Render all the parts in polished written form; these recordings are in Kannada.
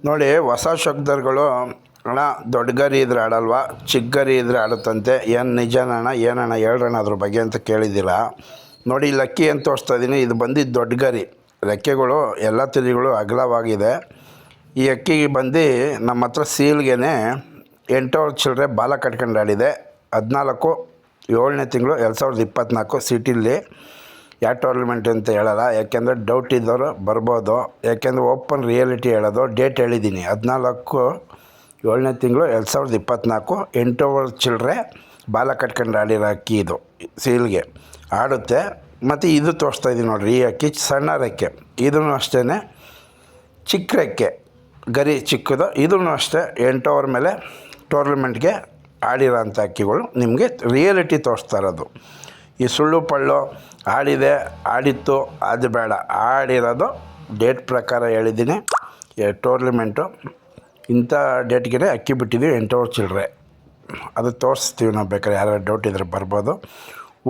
ನೋಡಿ, ಹೊಸ ಶಬ್ದಗಳು ಅಣ್ಣ ದೊಡ್ಡ ಗರಿ ಇದ್ರೆ ಆಡಲ್ವಾ, ಚಿಕ್ಕ ಗರಿ ಇದ್ರೆ ಆಡುತ್ತಂತೆ. ಏನು ನಿಜನಣ್ಣ, ಏನಣ್ಣ ಹೇಳ್ರಣ್ಣ ಅದ್ರ ಬಗ್ಗೆ ಅಂತ ಕೇಳಿದ್ದೀರ. ನೋಡಿ, ಇಲ್ಲಿ ಅಕ್ಕಿ ಏನು ತೋರಿಸ್ತಾ ಇದ್ದೀನಿ, ಇದು ಬಂದಿದ್ದು ದೊಡ್ಡ ಗರಿ. ರೆಕ್ಕೆಗಳು ಎಲ್ಲ ತಿರಿಗಳು ಅಗಲವಾಗಿದೆ. ಈ ಅಕ್ಕಿಗೆ ಬಂದು ನಮ್ಮ ಹತ್ರ ಸೀಲ್ಗೆ 8 ಚಿಲ್ಲರೆ ಬಾಲ ಕಟ್ಕೊಂಡು ಆಡಿದೆ. 14/7 ತಿಂಗಳು 2024 ಸಿಟಿಲಿ. ಯಾವ ಟೂರ್ನಮೆಂಟ್ ಅಂತ ಹೇಳಲ್ಲ, ಯಾಕೆಂದರೆ ಡೌಟ್ ಇದ್ದವರು ಬರ್ಬೋದು. ಯಾಕೆಂದರೆ ಓಪನ್ ರಿಯಾಲಿಟಿ ಹೇಳೋದು. ಡೇಟ್ ಹೇಳಿದ್ದೀನಿ, 14/7 ತಿಂಗಳು 2024, 8 ಚಿಲ್ಲರೆ ಬಾಲ ಕಟ್ಕೊಂಡು ಆಡಿರೋ ಅಕ್ಕಿ. ಇದು ಸೀಲ್ಗೆ ಆಡುತ್ತೆ. ಮತ್ತು ಇದು ತೋರಿಸ್ತಾ ಇದ್ದೀನಿ ನೋಡಿರಿ, ಈ ಅಕ್ಕಿ ಸಣ್ಣ ರೆಕ್ಕೆ. ಇದೂ ಅಷ್ಟೇ ಚಿಕ್ಕ ರೆಕ್ಕೆ, ಗರಿ ಚಿಕ್ಕದು. ಇದೂ ಅಷ್ಟೇ 8 ಮೇಲೆ ಟೂರ್ನಮೆಂಟ್ಗೆ ಆಡಿರೋ ಅಂಥ ಅಕ್ಕಿಗಳು ನಿಮಗೆ ರಿಯಾಲಿಟಿ ತೋರಿಸ್ತಾ ಇರೋದು. ಈ ಸುಳ್ಳು ಪಳ್ಳು ಆಡಿದೆ, ಆಡಿತ್ತು, ಅದು ಬೇಡ. ಆಡಿರೋದು ಡೇಟ್ ಪ್ರಕಾರ ಹೇಳಿದ್ದೀನಿ. ಟೂರ್ನಮೆಂಟು ಇಂಥ ಡೇಟ್ಗೆ ಅಕ್ಕಿ ಬಿಟ್ಟಿದ್ದೀವಿ 8 ಚಿಲ್ಲರೆ. ಅದು ತೋರಿಸ್ತೀವಿ ನಾವು, ಬೇಕಾದ್ರೆ ಯಾರು ಡೌಟ್ ಇದ್ರೆ ಬರ್ಬೋದು.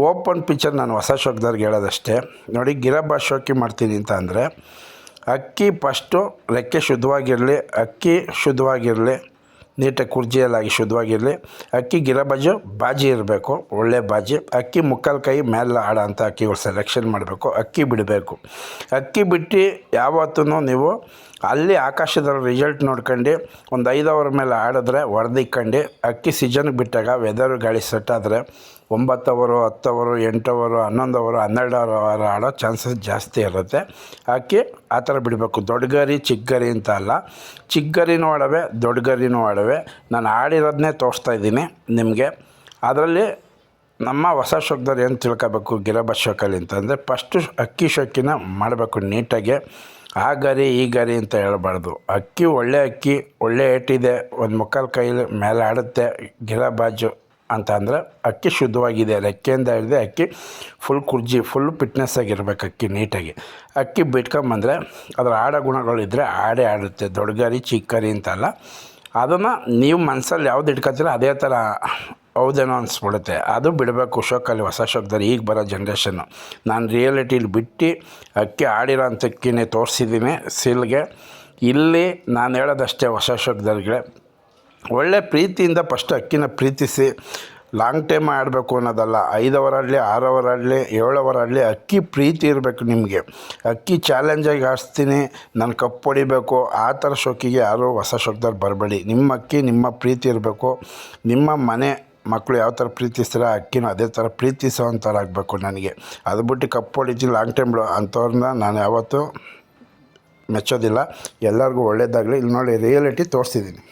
ಓಪನ್ ಪಿಕ್ಚರ್ ನಾನು ಹೊಸ ಶೋಕ್ದವ್ರಿಗೆ ಹೇಳೋದಷ್ಟೇ. ನೋಡಿ, ಗಿರಬ್ಬ ಶೋಕಿ ಮಾಡ್ತೀನಿ ಅಂತ ಅಂದರೆ ಅಕ್ಕಿ ಫಸ್ಟು ರೆಕ್ಕೆ ಶುದ್ಧವಾಗಿರಲಿ, ಅಕ್ಕಿ ಶುದ್ಧವಾಗಿರಲಿ, ನೀಟಾಗಿ ಕುರ್ಜಿಯಲ್ಲಾಗಿ ಶುದ್ಧವಾಗಿರಲಿ. ಅಕ್ಕಿ ಗಿರಬಾಜು ಬಾಜಿ ಇರಬೇಕು, ಒಳ್ಳೆ ಬಾಜಿ. ಅಕ್ಕಿ ಮುಕ್ಕಾಲು ಕೈ ಮೇಲೆ ಆಡೋ ಅಂಥ ಅಕ್ಕಿಗಳು ಸೆಲೆಕ್ಷನ್ ಮಾಡಬೇಕು. ಅಕ್ಕಿ ಬಿಡಬೇಕು. ಅಕ್ಕಿ ಬಿಟ್ಟು ಯಾವತ್ತೂ ನೀವು ಅಲ್ಲಿ ಆಕಾಶದ ರಿಸಲ್ಟ್ ನೋಡ್ಕೊಂಡು ಒಂದು 5 ಅವರ್ ಮೇಲೆ ಆಡಿದ್ರೆ ಹೊಡೆದಿಕ್ಕೊಂಡು ಅಕ್ಕಿ ಸೀಸನ್ಗೆ ಬಿಟ್ಟಾಗ ವೆದರು ಗಾಳಿ ಸೆಟ್ ಆದರೆ 9 ಅವರು, 10 ಅವರು, 8 ಅವರು, 11 ಅವರು, 12 ಅವರ್ ಆಡೋ ಚಾನ್ಸಸ್ ಜಾಸ್ತಿ ಇರುತ್ತೆ. ಅಕ್ಕಿ ಆ ಥರ ಬಿಡಬೇಕು. ದೊಡ್ಡ ಗರಿ ಚಿಕ್ಕ ಗರಿ ಅಂತ ಅಲ್ಲ, ಚಿಕ್ಕ ಗರಿನೂ ಆಡವೆ, ದೊಡ್ಡ ಗರಿನೂ ಆಡವೆ. ನಾನು ಆಡಿರೋದನ್ನೇ ತೋರಿಸ್ತಾ ಇದ್ದೀನಿ ನಿಮಗೆ. ಅದರಲ್ಲಿ ನಮ್ಮ ಹೊಸ ಶೋಕ್ದವ್ರು ಏನು ತಿಳ್ಕೊಬೇಕು ಗಿರಬ ಶೋಕಲ್ಲಿ ಅಂತಂದರೆ, ಫಸ್ಟು ಅಕ್ಕಿ ಶೋಕಿನ ಮಾಡಬೇಕು ನೀಟಾಗಿ. ಆ ಗರಿ ಈ ಗರಿ ಅಂತ ಹೇಳಬಾರ್ದು. ಅಕ್ಕಿ ಒಳ್ಳೆ ಅಕ್ಕಿ, ಒಳ್ಳೆ ಏಟಿದೆ, ಒಂದು ಮುಕ್ಕಾಲು ಕೈಲಿ ಮೇಲೆ ಆಡುತ್ತೆ ಗಿರಬಾಜು ಅಂತ ಅಂದರೆ ಅಕ್ಕಿ ಶುದ್ಧವಾಗಿದೆ. ರೆಕ್ಕೆಯಿಂದ ಹಿಡಿದು ಅಕ್ಕಿ ಫುಲ್ ಕುರ್ಜಿ, ಫುಲ್ ಫಿಟ್ನೆಸ್ ಆಗಿರ್ಬೇಕು ಅಕ್ಕಿ ನೀಟಾಗಿ. ಅಕ್ಕಿ ಬಿಟ್ಕೊಂಬಂದರೆ ಅದರ ಆಡೋ ಗುಣಗಳಿದ್ದರೆ ಆಡೇ ಆಡುತ್ತೆ. ದೊಡ್ಡ ಗರಿ ಚಿಕ್ಕ ಗರಿ ಅಂತಲ್ಲ. ಅದನ್ನು ನೀವು ಮನಸ್ಸಲ್ಲಿ ಯಾವ್ದು ಇಟ್ಕೊತೀರ ಅದೇ ಥರ ಹೌದೇನೋ ಅನಿಸ್ಬಿಡುತ್ತೆ. ಅದು ಬಿಡಬೇಕು ಶೋಕಲ್ಲಿ. ಹೊಸ ಶೋಕ್ದಲ್ಲಿ ಈಗ ಬರೋ ಜನ್ರೇಷನ್ನು ನಾನು ರಿಯಾಲಿಟಿಲಿ ಬಿಟ್ಟು ಅಕ್ಕಿ ಆಡಿರೋ ಅಂಥಕ್ಕಿನೇ ತೋರಿಸಿದ್ದೀನಿ ಸೀಲ್ಗೆ. ಇಲ್ಲಿ ನಾನು ಹೇಳೋದಷ್ಟೇ ಹೊಸ ಶೋಕ್ದವ್ರಿಗೆ, ಒಳ್ಳೆ ಪ್ರೀತಿಯಿಂದ ಫಸ್ಟ್ ಅಕ್ಕಿನ ಪ್ರೀತಿಸಿ. ಲಾಂಗ್ ಟೈಮ್ ಆಡಬೇಕು ಅನ್ನೋದಲ್ಲ. 5 ಅವರ್ ಆಡಲಿ, 6 ಅವರ್ ಆಡಲಿ, 7 ಅವರ್ ಆಡಲಿ, ಅಕ್ಕಿ ಪ್ರೀತಿ ಇರಬೇಕು ನಿಮಗೆ. ಅಕ್ಕಿ ಚಾಲೆಂಜಾಗಿ ಆಡಿಸ್ತೀನಿ, ನಾನು ಕಪ್ ಹೊಡಿಬೇಕು, ಆ ಥರ ಶೋಕಿಗೆ ಯಾರೂ ಹೊಸ ಶೋಕ್ದವ್ರು ಬರಬೇಡಿ. ನಿಮ್ಮ ಅಕ್ಕಿ ನಿಮ್ಮ ಪ್ರೀತಿ ಇರಬೇಕು. ನಿಮ್ಮ ಮನೆ ಮಕ್ಕಳು ಯಾವ ಥರ ಪ್ರೀತಿಸ್ತೀರ ಅಕ್ಕಿನೂ ಅದೇ ಥರ ಪ್ರೀತಿಸೋ ಅಂಥವ್ರು ಆಗಬೇಕು ನನಗೆ. ಅದು ಬಿಟ್ಟು ಕಪ್ ಹೊಡಿತೀನಿ ಲಾಂಗ್ ಟೈಮ್ಲು ಅಂಥವ್ರನ್ನ ನಾನು ಯಾವತ್ತೂ ಮೆಚ್ಚೋದಿಲ್ಲ. ಎಲ್ಲರಿಗೂ ಒಳ್ಳೇದಾಗಲಿ. ಇಲ್ಲಿ ನೋಡಿ, ರಿಯಾಲಿಟಿ ತೋರಿಸಿದ್ದೀನಿ.